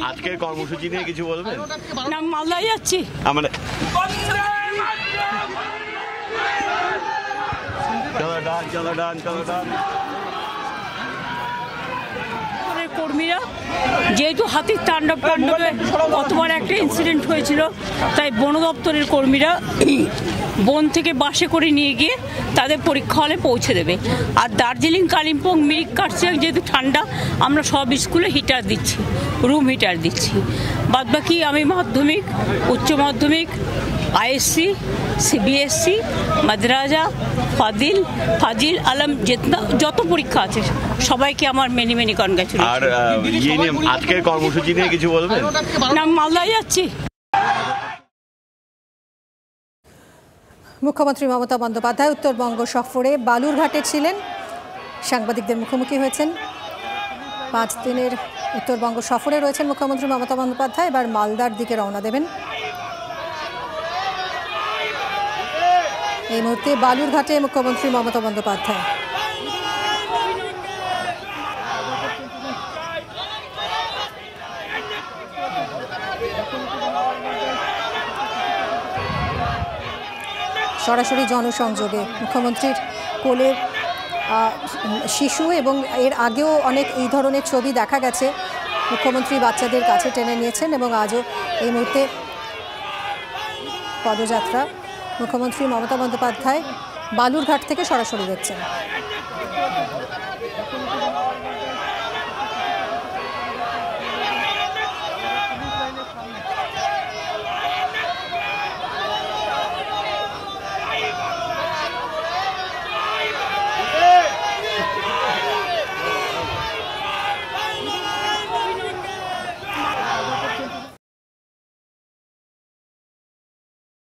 আজকের কর্মসূচি নিয়ে কিছু বলবেন? না, মালদায় যাচ্ছি। আমরা চলো ডান কর্মীরা যেহেতু হাতির তাণ্ডবে কতবার একটা ইনসিডেন্ট হয়েছিল, তাই বন দপ্তরের কর্মীরা বন থেকে বাসে করে নিয়ে গিয়ে তাদের পরীক্ষা হলে পৌঁছে দেবে। আর দার্জিলিং, কালিম্পং, মিরিক, কার্শিয়াং যেহেতু ঠান্ডা, আমরা সব স্কুলে হিটার দিচ্ছি, রুম হিটার দিচ্ছি। বাদবাকি আমি মাধ্যমিক, উচ্চ মাধ্যমিক, আইএসসি, সিবিএসসি, মাদ্রাজা, ফাজিল আলম যত পরীক্ষা আছে সবাইকে আমার মেনি কনগ্রাচুলেশন। আর আজকের কর্মসূচি নিয়ে কিছু বলবেন? না, মালদায় যাচ্ছি। মুখ্যমন্ত্রী মমতা বন্দ্যোপাধ্যায় উত্তরবঙ্গ সফরে বালুরঘাটে ছিলেন, সাংবাদিকদের মুখোমুখি হয়েছেন। 5 দিনের উত্তরবঙ্গ সফরে রয়েছেন মুখ্যমন্ত্রী মমতা বন্দ্যোপাধ্যায়। এবার মালদার দিকে রওনা দেবেন। এই মুহূর্তে বালুরঘাটে মুখ্যমন্ত্রী মমতা বন্দ্যোপাধ্যায়। সরাসরি জনসংযোগে মুখ্যমন্ত্রীর কোলে শিশু, এবং এর আগেও অনেক এই ধরনের ছবি দেখা গেছে। মুখ্যমন্ত্রী বাচ্চাদের কাছে টেনে নিয়েছেন এবং আজও এই মুহূর্তে পদযাত্রা মুখ্যমন্ত্রী মমতা বন্দ্যোপাধ্যায় বালুরঘাট থেকে সরাসরি দেখছেন।